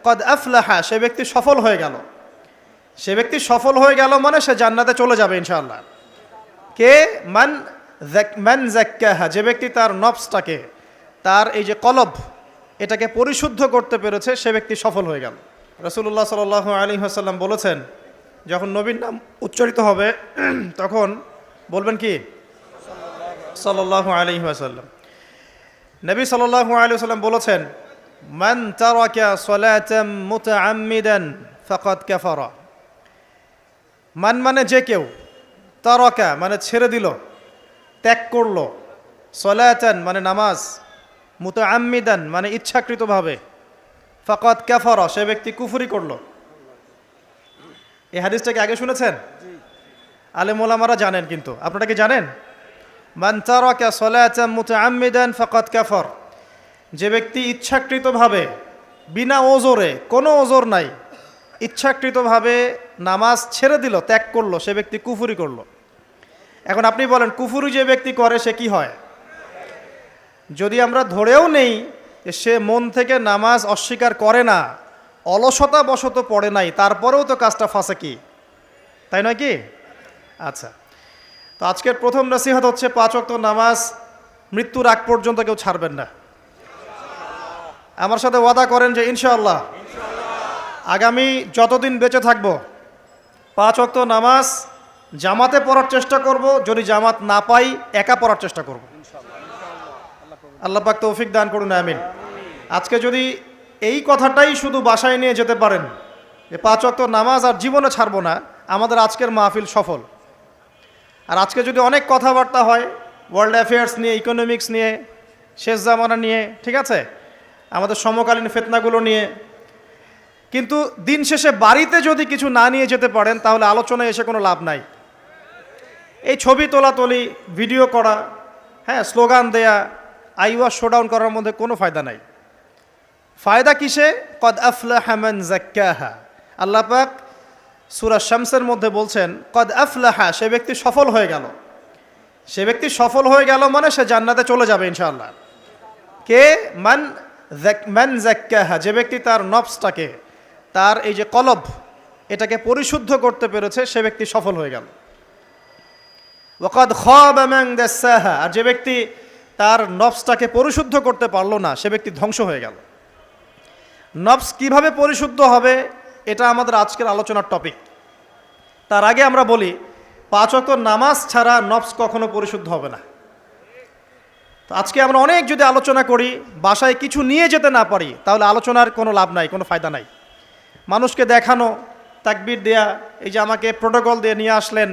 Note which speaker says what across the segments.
Speaker 1: কদ আফলাহা, সে ব্যক্তি সফল হয়ে গেল। সে ব্যক্তি সফল হয়ে গেল মানে সে জান্নাতে চলে যাবে ইনশাআল্লাহ। কে? মান যাক্কাহা, যে ব্যক্তি তার নফসটাকে, তার এই যে কলব, এটাকে পরিশুদ্ধ করতে পেরেছে, সে ব্যক্তি সফল হয়ে গেল। রাসূলুল্লাহ সাল্লাল্লাহু আলাইহি ওয়াসাল্লাম বলেছেন, যখন নবীর নাম উচ্চারিত হবে তখন বলবেন কি? সাল্লাল্লাহু আলাইহি ওয়াসাল্লাম। নবী সাল্লাল্লাহু আলাইহি ওয়াসাল্লাম বলেছেন, মান তারাকা সালাতাম মুতাআম্মিদান ফাকাদ কাফারা। মান মানে যে কেউ, তারাকা মানে ছেড়ে দিল, ত্যাগ করলো, সালাতান মানে নামাজ, মুতাআম্মিদান মানে ইচ্ছাকৃতভাবে, ফাকাদ কাফারা সে ব্যক্তি কুফরি করলো। এই হাদিসটাকে আগে শুনেছেন? আলেম ওলামারা জানেন, কিন্তু আপনারা কি জানেন? মান তারাকা সালাতাম মুতাআম্মিদান ফাকাদ কাফার, যে ব্যক্তি ইচ্ছাকৃতভাবে, বিনা ওজরে, কোনো ওজর নাই, ইচ্ছাকৃতভাবে নামাজ ছেড়ে দিল, ত্যাগ করলো, সে ব্যক্তি কুফরি করলো। এখন আপনি বলেন, কুফরি যে ব্যক্তি করে সে কি হয়? যদি আমরা ধরেও নেই যে সে মন থেকে নামাজ অস্বীকার করে না, অলসতা বশত পড়ে নাই, তারপরেও তো কাজটা ফাঁসেকি, তাই নয় কি? আচ্ছা, তো আজকের প্রথম নসিহত হচ্ছে 5 ওয়াক্ত নামাজ মৃত্যুর আগ পর্যন্ত কেউ ছাড়বেন না। আমার সাথে ওয়াদা করেন যে ইনশাআল্লাহ আগামী যতদিন বেঁচে থাকব 5 ওয়াক্ত নামাজ জামাতে পড়ার চেষ্টা করব, যদি জামাত না পাই একা পড়ার চেষ্টা করব। আল্লাহ পাক তৌফিক দান করুন, আমিন। আজকে যদি এই কথাটাই শুধু বাসায় নিয়ে যেতে পারেন যে 5 ওয়াক্ত নামাজ আর জীবনে ছাড়বো না, আমাদের আজকের মাহফিল সফল। আর আজকে যদি অনেক কথাবার্তা হয় ওয়ার্ল্ড অ্যাফেয়ার্স নিয়ে, ইকোনমিক্স নিয়ে, শেষ জামানা নিয়ে, ঠিক আছে, আমাদের সমকালীন ফিতনাগুলো নিয়ে, কিন্তু দিন শেষে বাড়িতে যদি কিছু না নিয়ে যেতে পারেন তাহলে আলোচনায় এসে কোনো লাভ নাই। এই ছবি তোলাতুলি, ভিডিও করা, হ্যাঁ, স্লোগান দেয়া, আইওয়াজ শোডাউন করার মধ্যে কোনো ফায়দা নাই। ফায়দা কিসে? কদ আফলাহা মান যাক্কাহা। আল্লাহ পাক সূরা শামসের মধ্যে বলছেন, কদ আফলাহা, সে ব্যক্তি সফল হয়ে গেল। সে ব্যক্তি সফল হয়ে গেল মানে সে জান্নাতে চলে যাবে ইনশাআল্লাহ। কে? মান যাক্কাহা, যে ব্যক্তি তার নফসটাকে, তার এই যে কলব, এটাকে পরিশুদ্ধ করতে পেরেছে, সে ব্যক্তি সফল হয়ে গেল। ওয়াকাদ খাবা মান দাসাহা, আর যে ব্যক্তি তার নফসটাকে পরিশুদ্ধ করতে পারলো না, সে ব্যক্তি ধ্বংস হয়ে গেল। নফস কিভাবে পরিশুদ্ধ হবে এটা আমাদের আজকের আলোচনার টপিক। তার আগে আমরা বলি, 5 ওয়াক্ত নামাজ ছাড়া নফস কখনো পরিশুদ্ধ হবে না। তো আজকে আমরা অনেক যদি আলোচনা করি, বাসায় কিছু নিয়ে যেতে না পারি, তাহলে আলোচনার কোনো লাভ নাই, কোনো ফায়দা নাই। মানুষকে দেখানো, তাকবীর দেয়া, এই যে আমাকে প্রোটোকল দিয়ে নিয়ে আসলেন,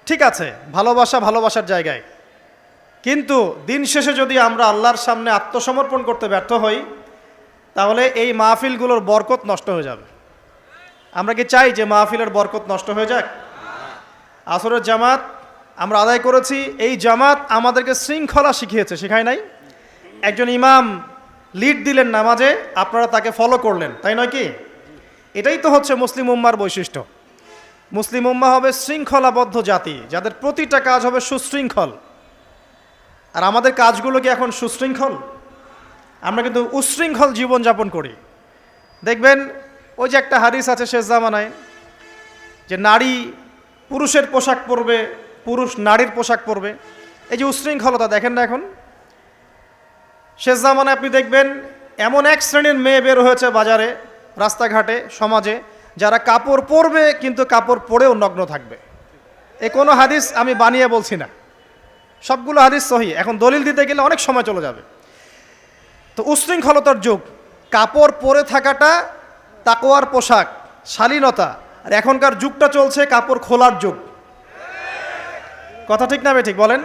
Speaker 1: ঠিক আছে, ভালোবাসা ভালোবাসার জায়গায়, কিন্তু দিন শেষে যদি আমরা আল্লাহর সামনে আত্মসমর্পণ করতে ব্যর্থ হই, তাহলে এই মাহফিলগুলোর বরকত নষ্ট হয়ে যাবে। আমরা কি চাই যে মাহফিলের বরকত নষ্ট হয়ে যাক? আসরের জামাত আমরা আদায় করেছি, এই জামাত আমাদেরকে শৃঙ্খলা শিখিয়েছে, শেখায় নাই? একজন ইমাম লিড দিলেন নামাজে, আপনারা তাকে ফলো করলেন, তাই নয় কি? এটাই তো হচ্ছে মুসলিম উম্মার বৈশিষ্ট্য। মুসলিম উম্মা হবে শৃঙ্খলাবদ্ধ জাতি, যাদের প্রতিটা কাজ হবে সুশৃঙ্খল। আর আমাদের কাজগুলো কি এখন সুশৃঙ্খল? আমরা কিন্তু উশৃঙ্খল জীবনযাপন করি। দেখবেন ওই যে একটা হাদিস আছে শেষ জামানায়, যে নারী পুরুষের পোশাক পরবে, পুরুষ নারীর পোশাক পরবে। এই যে উশৃঙ্খলতা দেখেন না এখন শেষ জামানায়। আপনি দেখবেন এমন এক শ্রেণীর মেয়ে বের হয়েছে বাজারে, রাস্তাঘাটে, সমাজে, যারা কাপড় পরবে কিন্তু কাপড় পরেও নগ্ন থাকবে। এ কোনো হাদিস আমি বানিয়ে বলছি না, সবগুলো হাদিস সহিহ। এখন দলিল দিতে গেলে অনেক সময় চলে যাবে। তো উশৃঙ্খলতার যুগ, কাপড় পরে থাকাটা তাকওয়ার পোশাক, শালীনতা। আর এখনকার যুগটা চলছে কাপড় খোলার যুগ। কথা ঠিক না ঠিক বলেন?